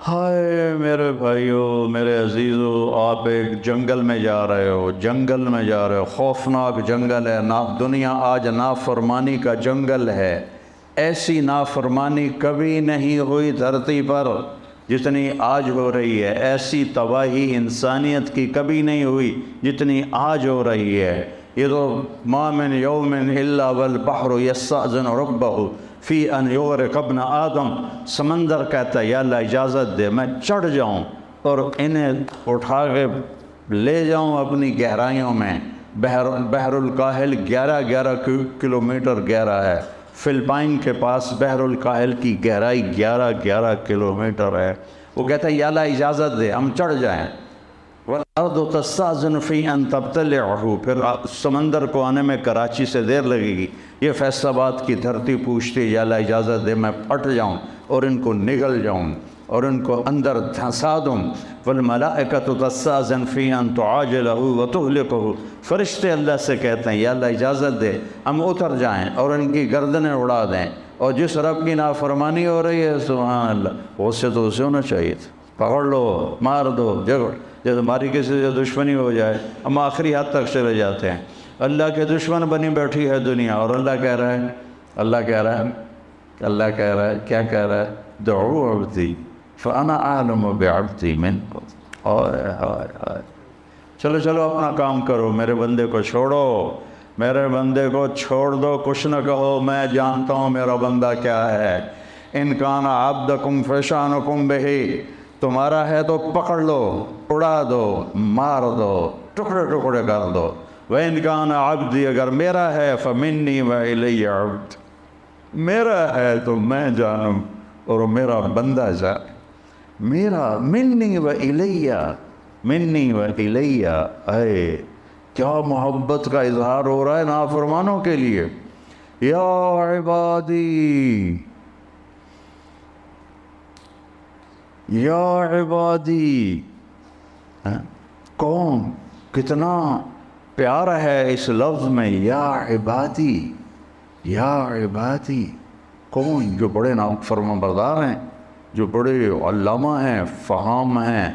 ہائے میرے بھائیوں، میرے عزیزو، آپ ایک جنگل میں جا رہے ہو، جنگل میں جا رہے ہو، خوفناک جنگل ہے۔ دنیا آج نافرمانی کا جنگل ہے۔ ایسی نافرمانی کبھی نہیں ہوئی دھرتی پر جتنی آج ہو رہی ہے۔ ایسی تباہی انسانیت کی کبھی نہیں ہوئی جتنی آج ہو رہی ہے۔ یہ تو ما من یوم الا والبحر یستأذن ربہ فی ان یغرق ابن آدم، سمندر کہتا ہے یا اللہ اجازت دے میں چڑھ جاؤں اور انہیں اٹھا کے لے جاؤں اپنی گہرائیوں میں۔ بحر الکاہل 11 کلومیٹر گہرا ہے۔ فلپائن کے پاس بحر الکاہل کی گہرائی 11 کلومیٹر ہے۔ وہ کہتا ہے یا اللہ اجازت دے ہم چڑھ جائیں۔ وَالْأَرْضُ تَسْتَأْذِنُ فِي أَن تَبْتَلِعَهُ، پھر سمندر کو آنے میں کراچی سے دیر لگے گی۔ یہ فیصل آباد کی دھرتی پوچھتی یا اللہ اجازت دے میں پھٹ جاؤں اور ان کو نگل جاؤں اور ان کو اندر دھنسا دوں۔ وَالْمَلَائِكَةُ تَسْتَأْذِنُ فِي أَن تُعَاجِلَهُ وَتُهْلِكَهُ، فرشتے اللہ سے کہتے ہیں یا اللہ اجازت دے ہم اتر جائیں اور ان کی گردنیں اڑا دیں۔ اور جس رب کی نافرمانی ہو رہی ہے سبحان اللہ، اس سے تو اسے ہونا چاہیے تھا، پکڑ لو مار دو جگڑ۔ جب ہماری کسی سے دشمنی ہو جائے ہم آخری حد تک چلے جاتے ہیں۔ اللہ کے دشمن بنی بیٹھی ہے دنیا، اور اللہ کہہ رہا ہے کیا کہہ رہا ہے؟ دعو عبدی فانا اعلم بعبدی منکم۔ چلو اپنا کام کرو، میرے بندے کو چھوڑو، میرے بندے کو چھوڑ دو، کچھ نہ کہو، میں جانتا ہوں میرا بندہ کیا ہے۔ ان کان عبدکم فشانکم بہی، تمہارا ہے تو پکڑ لو، اڑا دو، مار دو، ٹکڑے ٹکڑے کر دو۔ وَإِنْ كَانَ عَبْدِي، اگر میرا ہے فَمِنِّي وَإِلَيَّ عَبْدِ، میرا ہے تو میں جانم اور میرا بندہ جانے۔ میرا مِنِّي وَإِلَيَّ، اے کیا محبت کا اظہار ہو رہا ہے نافرمانوں کے لیے۔ یا عبادی، یا عبادی، کون کتنا پیارا ہے اس لفظ میں، یا عبادی، یا عبادی۔ کون؟ جو بڑے فرمان بردار ہیں، جو بڑے علامہ ہیں، فہام ہیں،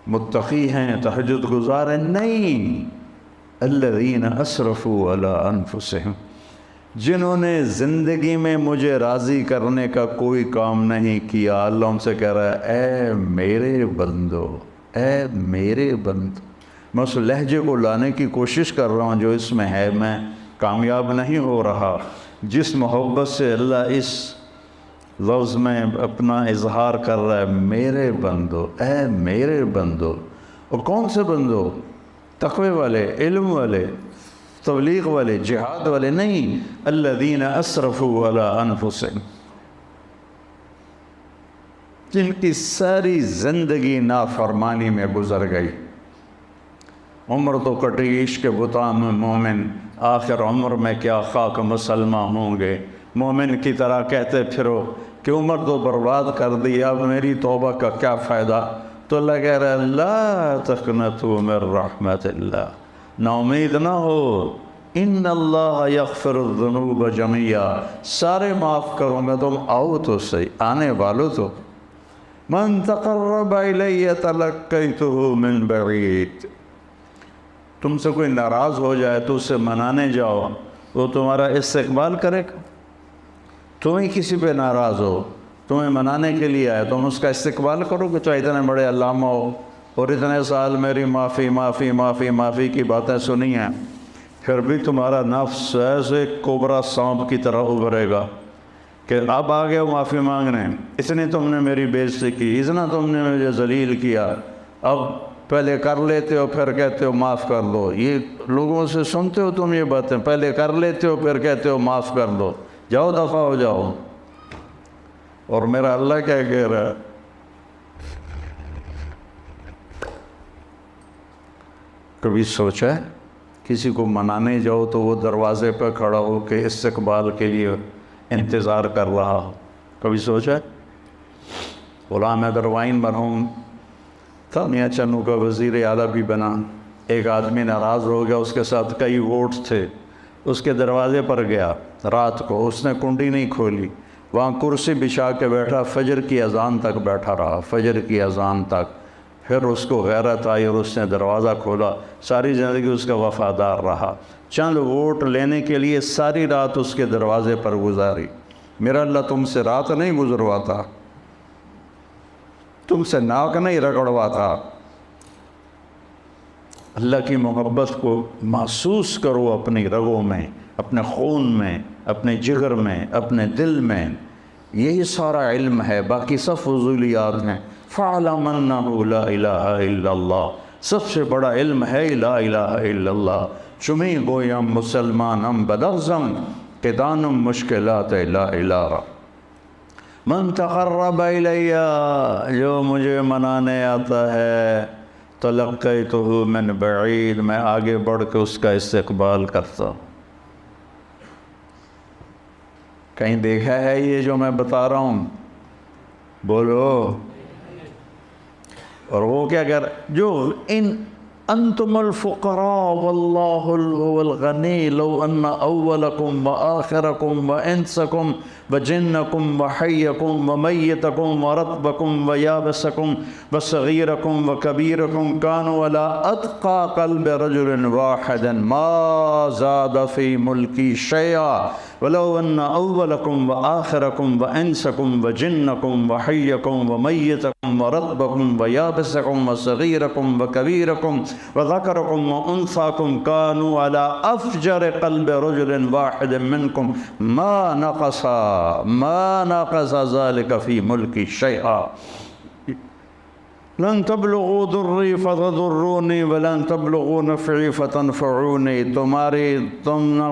متقی ہیں، تہجد گزار ہیں؟ نہیں، الذین اسرفوا علی انفسہم، جنہوں نے زندگی میں مجھے راضی کرنے کا کوئی کام نہیں کیا۔ اللہ ان سے کہہ رہا ہے اے میرے بندو، اے میرے بندو، میں اس لہجے کو لانے کی کوشش کر رہا ہوں جو اس میں ہے، میں کامیاب نہیں ہو رہا۔ جس محبت سے اللہ اس لفظ میں اپنا اظہار کر رہا ہے، میرے بندو، اے میرے بندو۔ اور کون سے بندو؟ تقوی والے، علم والے، تبلیغ والے، جہاد والے نہیں، الذین اسرفوا علی انفسہم، جن کی ساری زندگی نافرمانی میں گزر گئی۔ عمر تو کٹی عشق بتاں میں مومن، آخر عمر میں کیا خاک مسلمہ ہوں گے۔ مومن کی طرح کہتے پھرو کہ عمر تو برباد کر دی، اب میری توبہ کا کیا فائدہ؟ تو اللہ کہہ رہا ہے لا تقنطوا من رحمت اللہ، نا امید نہ ہو، ان اللہ یغفر الذنوب جميعا، سارے معاف کروں گا، تم آؤ تو صحیح، آنے والو تو۔ من تقرب الی تلقیتہ من بعید، تم سے کوئی ناراض ہو جائے تو اسے منانے جاؤ، وہ تمہارا استقبال کرے گا۔ تمہیں کسی پہ ناراض ہو، تمہیں منانے کے لیے آئے، تم اس کا استقبال کرو گے؟ تو اتنے بڑے علامہ ہو اور اتنے سال میری معافی کی باتیں سنی ہیں، پھر بھی تمہارا نفس ایسے کوبرا سانپ کی طرح ابھرے گا کہ اب آ گئے معافی مانگنے، اتنی تم نے میری بے عزتی کی، اتنا تم نے مجھے ذلیل کیا، اب پہلے کر لیتے ہو پھر کہتے ہو معاف کر دو۔ یہ لوگوں سے سنتے ہو تم یہ باتیں، پہلے کر لیتے ہو پھر کہتے ہو معاف کر دو، جاؤ دفع ہو جاؤ۔ اور میرا اللہ کیا کہہ رہا ہے؟ کبھی سوچا ہے کسی کو منانے جاؤ تو وہ دروازے پہ کھڑا ہو کے استقبال کے لیے انتظار کر رہا ہو؟ کبھی سوچا ہے؟ غلام حیدر وائن مرحوم تھا، میاں چنو کا وزیر اعلیٰ بھی بنا، ایک آدمی ناراض ہو گیا، اس کے ساتھ کئی ووٹ تھے، اس کے دروازے پر گیا رات کو، اس نے کنڈی نہیں کھولی، وہاں کرسی بچھا کے بیٹھا، فجر کی اذان تک بیٹھا رہا، فجر کی اذان تک۔ پھر اس کو غیرت آئی اور اس نے دروازہ کھولا، ساری زندگی اس کا وفادار رہا، چند ووٹ لینے کے لیے ساری رات اس کے دروازے پر گزاری۔ میرا اللہ تم سے رات نہیں گزرواتا، تم سے ناک نہیں رگڑواتا۔ اللہ کی محبت کو محسوس کرو اپنی رگوں میں، اپنے خون میں، اپنے جگر میں، اپنے دل میں۔ یہی سارا علم ہے، باقی سب فضولیات ہیں۔ فَعْلَمْ أَنَّهُ لَا إِلَهَ إِلَّا اللَّهُ، سب سے بڑا علم ہے لا الہ الا اللہ۔ چمی گویم مسلمانم بدغزم، قدانم مشکلات لا الہ۔ من تقرب الیہ، جو مجھے منانے آتا ہے، تلقیتہ من بعید، میں آگے بڑھ کے اس کا استقبال کرتا ہوں۔ کہیں دیکھا ہے یہ جو میں بتا رہا ہوں؟ بولو۔ اور وہ کیا کر جو انتم الفقراء واللہ هو الغنی لو ان اولکم وآخرکم وانسکم وجنکم وحیکم ومیتکم ورطبکم ویابسکم وصغیرکم وکبیرکم کانوا علی اتقى قلب رجل واحد ما زاد فی ملکی شیئا ولو ان اولکم وآخرکم وانسکم وجنکم وحیکم ومیتکم ورطبکم ویابسکم وصغیرکم وکبیرکم وذکرکم وانثاکم کانوا علی افجر قلب رجل واحد منکم ما نقص ذلك فی ملکی شیئا لن تبلغوا ضری فتضرونی ولن تبلغوا نفعی فتنفعونی، تم نہ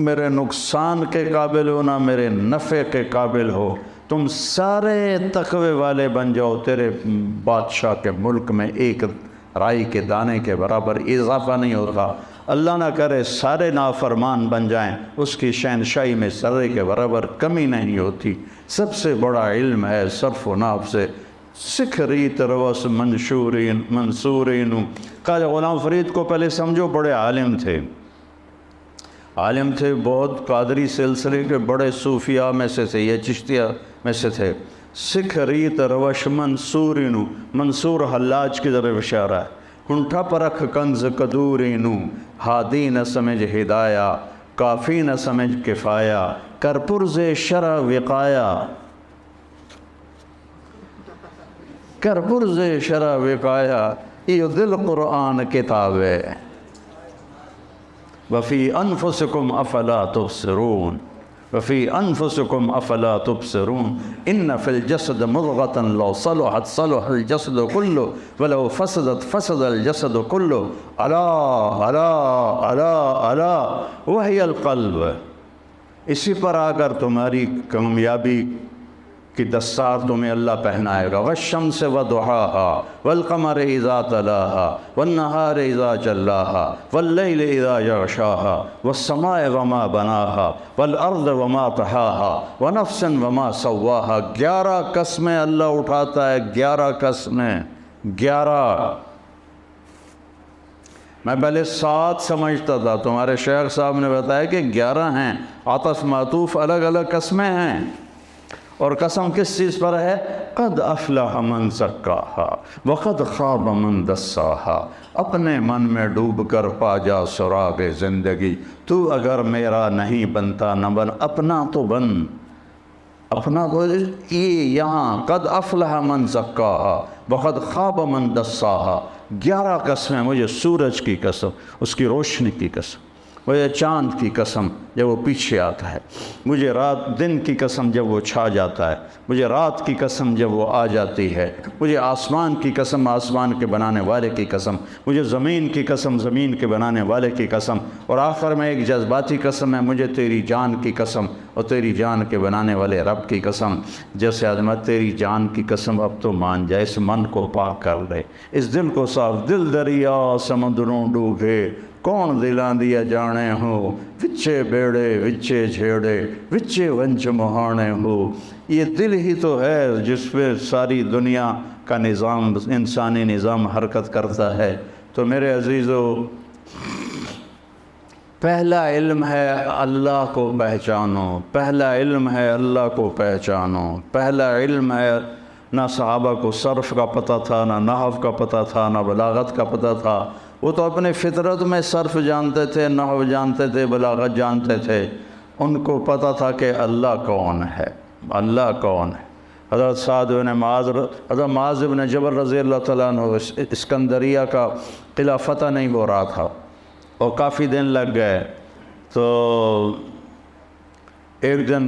میرے نقصان کے قابل ہو نہ میرے نفع کے قابل ہو، تم سارے تقوی والے بن جاؤ، تیرے بادشاہ کے ملک میں ایک رائی کے دانے کے برابر اضافہ نہیں ہوتا۔ اللہ نہ کرے سارے نافرمان بن جائیں، اس کی شہنشاہی میں ذرے کے برابر کمی نہیں ہوتی۔ سب سے بڑا علم ہے صرف و ناف سے سکھ ریت روس منصورین۔ خواجہ غلام فرید کو پہلے سمجھو بڑے عالم تھے، عالم تھے بہت، قادری سلسلے کے بڑے صوفیاء میں سے تھے، یہ چشتیہ میں سے تھے۔ سکھ ریت روش منصورین، منصور حلاج کی طرف اشارہ ہے۔ ہنٹھا پرکھ کنز قدورینو، ہادی نہ سمجھ ہدایہ، کافی نہ سمجھ کفایہ، کر پرز شرع وقایا، کر پرز شرع وقایا، یہ دل قرآن کتاب ہے۔ وفی انفسکم افلا تبصرون، وفی انفسکم افلا تبصرون، ان فی الجسد مضغۃ لو صلحت صلح الجسد کلہ ولو فسدت فسد الجسد کلہ، الا الا الا الا وہی القلب۔ اسی پر آ کر تمہاری کامیابی کی دستار تمہیں اللہ پہنائے گا۔ والشمس وضحاها والقمر اذا تلاها والنہار اذا جلاها واللیل اذا یغشاها والسماء وما بناها والارض وما طحاها ونفس وما سواها۔ 11 قسمیں اللہ اٹھاتا ہے، 11 قسمیں، 11۔ میں پہلے 7 سمجھتا تھا، تمہارے شیخ صاحب نے بتایا کہ 11 ہیں، عطف معطوف الگ الگ قسمیں ہیں۔ اور قسم کس چیز پر ہے؟ قد افلح من زکاہا وقد خاب من دساہا۔ اپنے من میں ڈوب کر پا جا سراغ زندگی، تو اگر میرا نہیں بنتا نہ بن، اپنا تو بن، اپنا تو یہ یہاں قد افلح من زکاہا وقد خواب من دساہا۔ 11 قسمیں، مجھے سورج کی قسم، اس کی روشنی کی قسم، مجھے چاند کی قسم جب وہ پیچھے آتا ہے، مجھے دن کی قسم جب وہ چھا جاتا ہے، مجھے رات کی قسم جب وہ آ جاتی ہے، مجھے آسمان کی قسم، آسمان کے بنانے والے کی قسم، مجھے زمین کی قسم، زمین کے بنانے والے کی قسم، اور آخر میں ایک جذباتی قسم ہے، مجھے تیری جان کی قسم اور تیری جان کے بنانے والے رب کی قسم۔ جیسے عظمت تیری جان کی قسم، اب تو مان جائے، اس من کو پاک کر لے، اس دل کو صاف، دل دریا سمندروں ڈوبے، کون دلاں دیا جانے ہو، وچے بیڑے وچے جھیڑے وچے ونج مہانے ہو۔ یہ دل ہی تو ہے جس پہ ساری دنیا کا نظام، انسانی نظام حرکت کرتا ہے۔ تو میرے عزیزو، پہلا علم ہے اللہ کو پہچانو، پہلا علم ہے اللہ کو پہچانو، پہلا علم ہے۔ نہ صحابہ کو صرف کا پتہ تھا، نہ نحو کا پتہ تھا، نہ بلاغت کا پتہ تھا۔ وہ تو اپنے فطرت میں صرف جانتے تھے، نحو جانتے تھے، بلاغت جانتے تھے۔ ان کو پتہ تھا کہ اللہ کون ہے، اللہ کون ہے۔ حضرت سعد بن معاذ، حضرت معاذ بن جبل رضی اللہ تعالیٰ عنہ اسکندریہ کا قلعہ فتح نہیں ہو رہا تھا اور کافی دن لگ گئے، تو ایک دن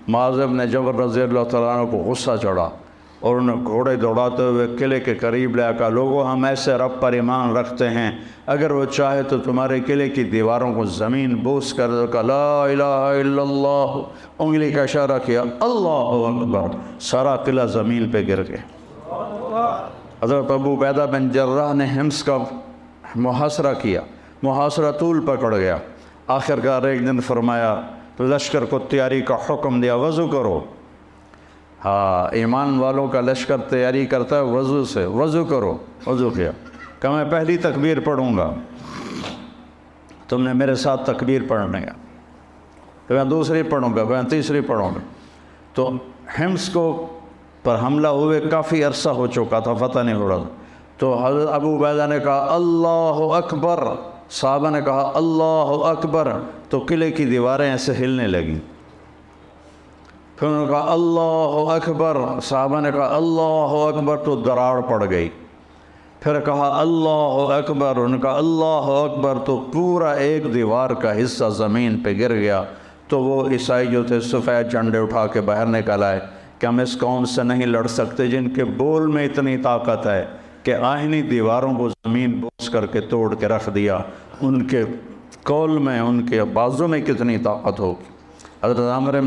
معاذ بن جبل رضی اللہ تعالیٰ عنہ کو غصہ چڑھا اور انہیں گھوڑے دوڑاتے ہوئے قلعے کے قریب لے کہا، لوگوں ہم ایسے رب پر ایمان رکھتے ہیں، اگر وہ چاہے تو تمہارے قلعے کی دیواروں کو زمین بوس کر دے۔ کہا لا الہ الا اللہ، انگلی کا اشارہ کیا، اللہ اکبر، سارا قلعہ زمین پہ گر گیا۔ حضرت ابو عبیدہ بن جراح نے حمص کا محاصرہ کیا، محاصرہ طول پکڑ گیا۔ آخرکار ایک دن فرمایا، لشکر کو تیاری کا حکم دیا، وضو کرو۔ ہاں، ایمان والوں کا لشکر تیاری کرتا ہے وضو سے، وضو کرو۔ وضو کیا، کہ میں پہلی تکبیر پڑھوں گا، تم نے میرے ساتھ تکبیر پڑھنے گا، پھر میں دوسری پڑھوں گا، میں تیسری پڑھوں گا۔ تو حمص کو پر حملہ ہوئے کافی عرصہ ہو چکا تھا، فتح نہیں ہو رہا تھا۔ تو حضرت ابو عبیدہ نے کہا اللہ اکبر، صحابہ نے کہا اللہ اکبر، تو قلعے کی دیواریں ایسے ہلنے لگیں۔ پھر انہوں نے کہا اللہ اکبر، صحابہ نے کہا اللہ اکبر، تو دراڑ پڑ گئی۔ پھر کہا اللہ اکبر، انہوں نے کہا اللہ اکبر، تو پورا ایک دیوار کا حصہ زمین پہ گر گیا۔ تو وہ عیسائی جو تھے سفید جھنڈے اٹھا کے باہر نکل آئے کہ ہم اس قوم سے نہیں لڑ سکتے جن کے بول میں اتنی طاقت ہے کہ آہنی دیواروں کو زمین بوس کر کے توڑ کے رکھ دیا، ان کے قول میں، ان کے بازو میں کتنی طاقت ہوگی۔ حضرت عامر